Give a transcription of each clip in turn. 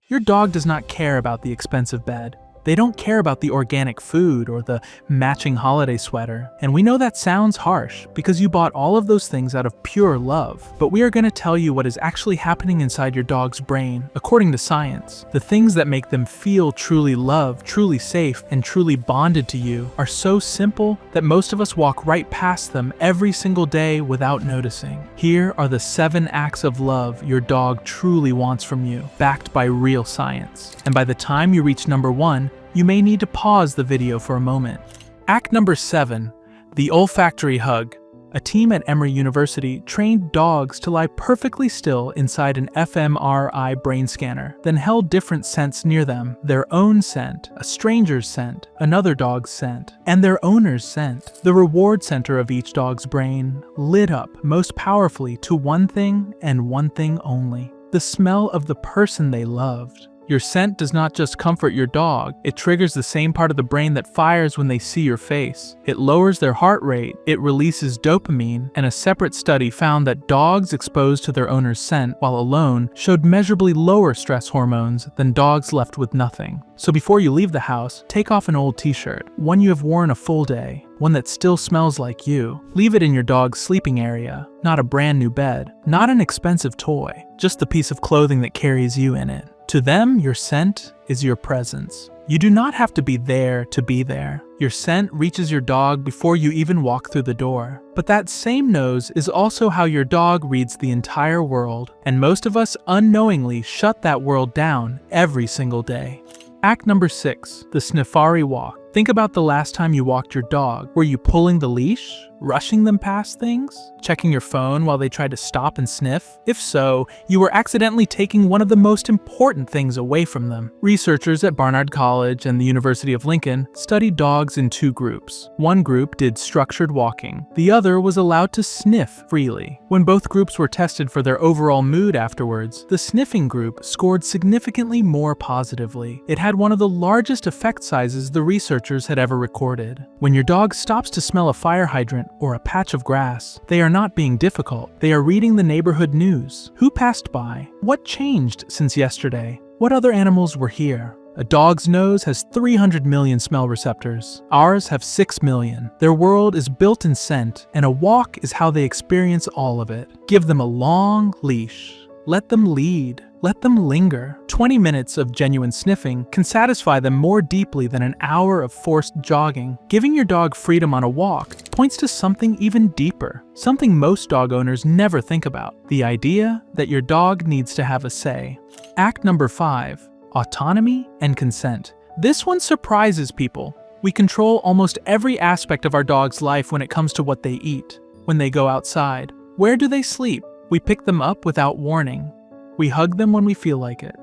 Your dog does not care about the expensive bed. They don't care about the organic food or the matching holiday sweater. And we know that sounds harsh because you bought all of those things out of pure love. But we are going to tell you what is actually happening inside your dog's brain, according to science. The things that make them feel truly loved, truly safe, and truly bonded to you are so simple that most of us walk right past them every single day without noticing. Here are the 7 acts of love your dog truly wants from you, backed by real science. And by the time you reach number 1, you may need to pause the video for a moment. Act number 7, the olfactory hug. A team at Emory University trained dogs to lie perfectly still inside an fMRI brain scanner, then held different scents near them: their own scent, a stranger's scent, another dog's scent, and their owner's scent. The reward center of each dog's brain lit up most powerfully to one thing and one thing only: the smell of the person they loved. Your scent does not just comfort your dog, it triggers the same part of the brain that fires when they see your face. It lowers their heart rate, it releases dopamine, and a separate study found that dogs exposed to their owner's scent while alone showed measurably lower stress hormones than dogs left with nothing. So before you leave the house, take off an old t-shirt, one you have worn a full day, one that still smells like you. Leave it in your dog's sleeping area, not a brand new bed, not an expensive toy, just the piece of clothing that carries you in it. To them, your scent is your presence. You do not have to be there to be there. Your scent reaches your dog before you even walk through the door. But that same nose is also how your dog reads the entire world, and most of us unknowingly shut that world down every single day. Act number 6, the sniffari walk. Think about the last time you walked your dog. Were you pulling the leash? Rushing them past things? Checking your phone while they tried to stop and sniff? If so, you were accidentally taking one of the most important things away from them. Researchers at Barnard College and the University of Lincoln studied dogs in 2 groups. One group did structured walking. The other was allowed to sniff freely. When both groups were tested for their overall mood afterwards, the sniffing group scored significantly more positively. It had one of the largest effect sizes the researchers had ever recorded. When your dog stops to smell a fire hydrant or a patch of grass, they are not being difficult. They are reading the neighborhood news. Who passed by? What changed since yesterday? What other animals were here? A dog's nose has 300 million smell receptors. Ours have 6 million. Their world is built in scent, and a walk is how they experience all of it. Give them a long leash. Let them lead. Let them linger. 20 minutes of genuine sniffing can satisfy them more deeply than an hour of forced jogging. Giving your dog freedom on a walk points to something even deeper, something most dog owners never think about: the idea that your dog needs to have a say. Act number 5, autonomy and consent. This one surprises people. We control almost every aspect of our dog's life when it comes to what they eat, when they go outside, where do they sleep. We pick them up without warning. We hug them when we feel like it,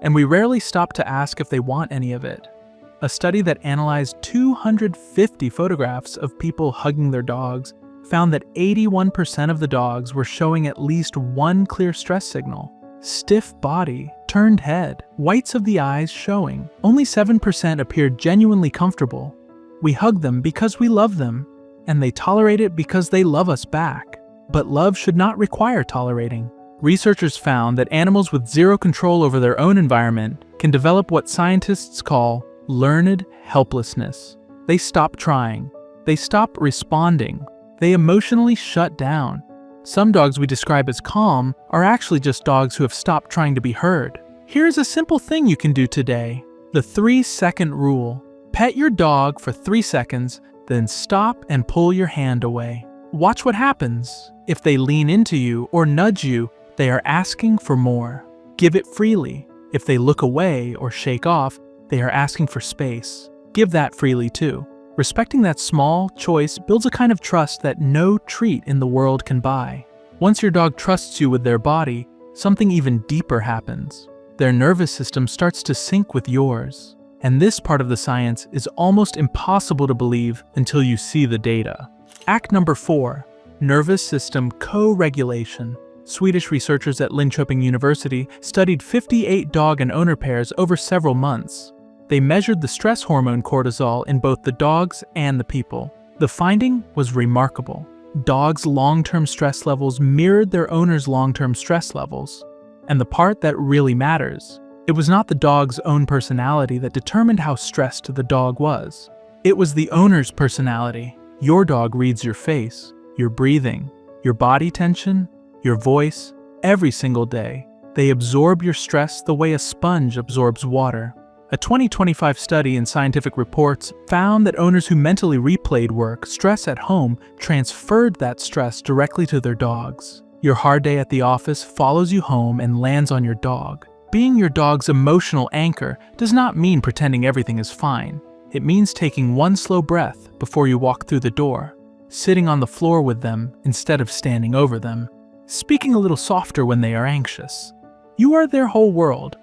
and we rarely stop to ask if they want any of it. A study that analyzed 250 photographs of people hugging their dogs found that 81% of the dogs were showing at least one clear stress signal: stiff body, turned head, whites of the eyes showing. Only 7% appeared genuinely comfortable. We hug them because we love them, and they tolerate it because they love us back. But love should not require tolerating. Researchers found that animals with zero control over their own environment can develop what scientists call learned helplessness. They stop trying. They stop responding. They emotionally shut down. Some dogs we describe as calm are actually just dogs who have stopped trying to be heard. Here is a simple thing you can do today: the 3-second rule. Pet your dog for 3 seconds, then stop and pull your hand away. Watch what happens. If they lean into you or nudge you, they are asking for more. Give it freely. If they look away or shake off, they are asking for space. Give that freely too. Respecting that small choice builds a kind of trust that no treat in the world can buy. Once your dog trusts you with their body, something even deeper happens. Their nervous system starts to sync with yours. And this part of the science is almost impossible to believe until you see the data. Act number 4, nervous system co-regulation. Swedish researchers at Linköping University studied 58 dog and owner pairs over several months. They measured the stress hormone cortisol in both the dogs and the people. The finding was remarkable. Dogs' long-term stress levels mirrored their owners' long-term stress levels. And the part that really matters, it was not the dog's own personality that determined how stressed the dog was. It was the owner's personality. Your dog reads your face, your breathing, your body tension, your voice, every single day. They absorb your stress the way a sponge absorbs water. A 2025 study in Scientific Reports found that owners who mentally replayed work stress at home transferred that stress directly to their dogs. Your hard day at the office follows you home and lands on your dog. Being your dog's emotional anchor does not mean pretending everything is fine. It means taking one slow breath before you walk through the door, sitting on the floor with them instead of standing over them, speaking a little softer when they are anxious. You are their whole world.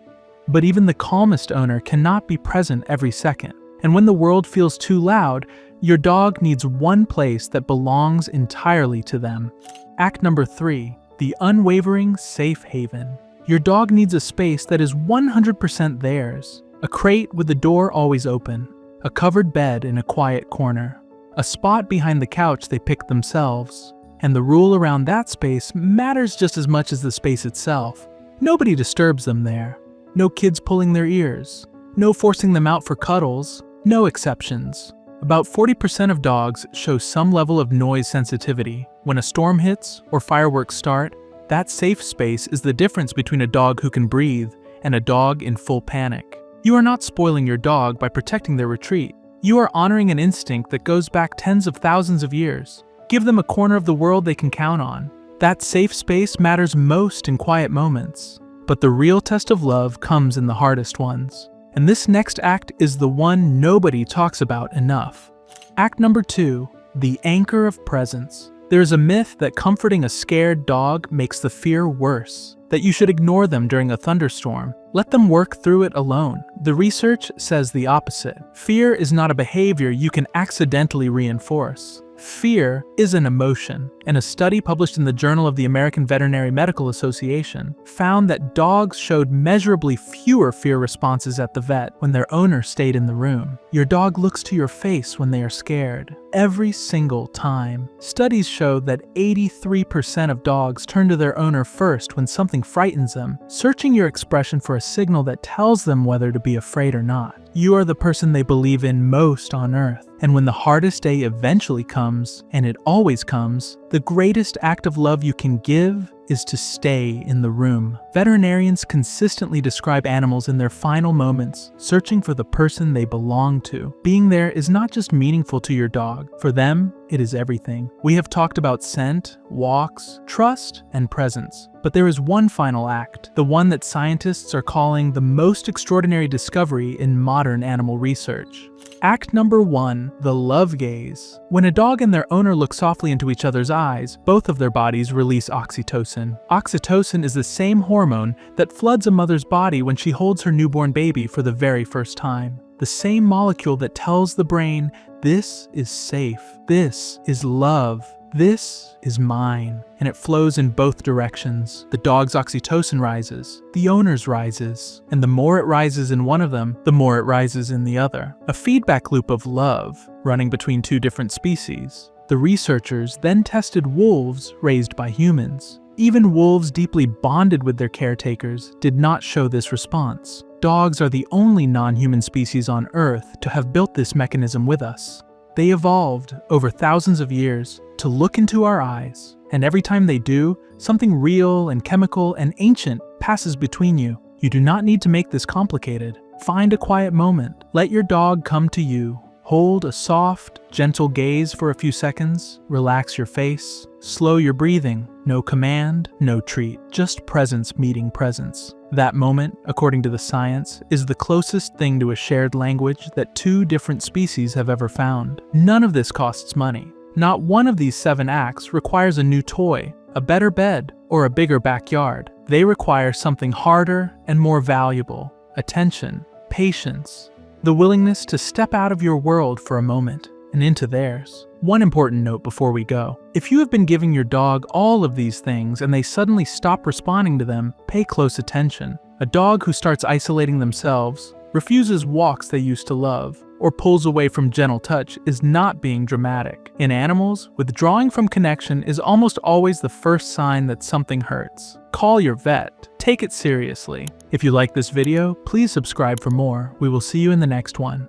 But even the calmest owner cannot be present every second. And when the world feels too loud, your dog needs one place that belongs entirely to them. Act number 3, the unwavering safe haven. Your dog needs a space that is 100% theirs. A crate with the door always open. A covered bed in a quiet corner. A spot behind the couch they pick themselves. And the rule around that space matters just as much as the space itself. Nobody disturbs them there. No kids pulling their ears. No forcing them out for cuddles. No exceptions. About 40% of dogs show some level of noise sensitivity. When a storm hits or fireworks start, that safe space is the difference between a dog who can breathe and a dog in full panic. You are not spoiling your dog by protecting their retreat. You are honoring an instinct that goes back tens of thousands of years. Give them a corner of the world they can count on. That safe space matters most in quiet moments. But the real test of love comes in the hardest ones. And this next act is the one nobody talks about enough. Act number 2, the anchor of presence. There is a myth that comforting a scared dog makes the fear worse, that you should ignore them during a thunderstorm. Let them work through it alone. The research says the opposite. Fear is not a behavior you can accidentally reinforce. Fear is an emotion, and a study published in the Journal of the American Veterinary Medical Association found that dogs showed measurably fewer fear responses at the vet when their owner stayed in the room. Your dog looks to your face when they are scared, every single time. Studies show that 83% of dogs turn to their owner first when something frightens them, searching your expression for a signal that tells them whether to be afraid or not. You are the person they believe in most on earth. And when the hardest day eventually comes, and it always comes, the greatest act of love you can give is to stay in the room. Veterinarians consistently describe animals in their final moments, searching for the person they belong to. Being there is not just meaningful to your dog. For them, it is everything. We have talked about scent, walks, trust, and presence. But there is one final act, the one that scientists are calling the most extraordinary discovery in modern animal research. Act number 1, the love gaze. When a dog and their owner look softly into each other's eyes, both of their bodies release oxytocin. Oxytocin is the same hormone that floods a mother's body when she holds her newborn baby for the very first time. The same molecule that tells the brain, this is safe, this is love, this is mine, and it flows in both directions. The dog's oxytocin rises, the owner's rises, and the more it rises in one of them, the more it rises in the other. A feedback loop of love running between two different species. The researchers then tested wolves raised by humans. Even wolves deeply bonded with their caretakers did not show this response. Dogs are the only non-human species on Earth to have built this mechanism with us. They evolved over thousands of years to look into our eyes, and every time they do, something real and chemical and ancient passes between you. You do not need to make this complicated. Find a quiet moment. Let your dog come to you. Hold a soft, gentle gaze for a few seconds. Relax your face. Slow your breathing. No command, no treat. Just presence meeting presence. That moment, according to the science, is the closest thing to a shared language that two different species have ever found. None of this costs money. Not one of these 7 acts requires a new toy, a better bed, or a bigger backyard. They require something harder and more valuable: attention, patience, the willingness to step out of your world for a moment and into theirs. One important note before we go. If you have been giving your dog all of these things and they suddenly stop responding to them, pay close attention. A dog who starts isolating themselves, refuses walks they used to love, or pulls away from gentle touch is not being dramatic. In animals, withdrawing from connection is almost always the first sign that something hurts. Call your vet. Take it seriously. If you like this video, please subscribe for more. We will see you in the next one.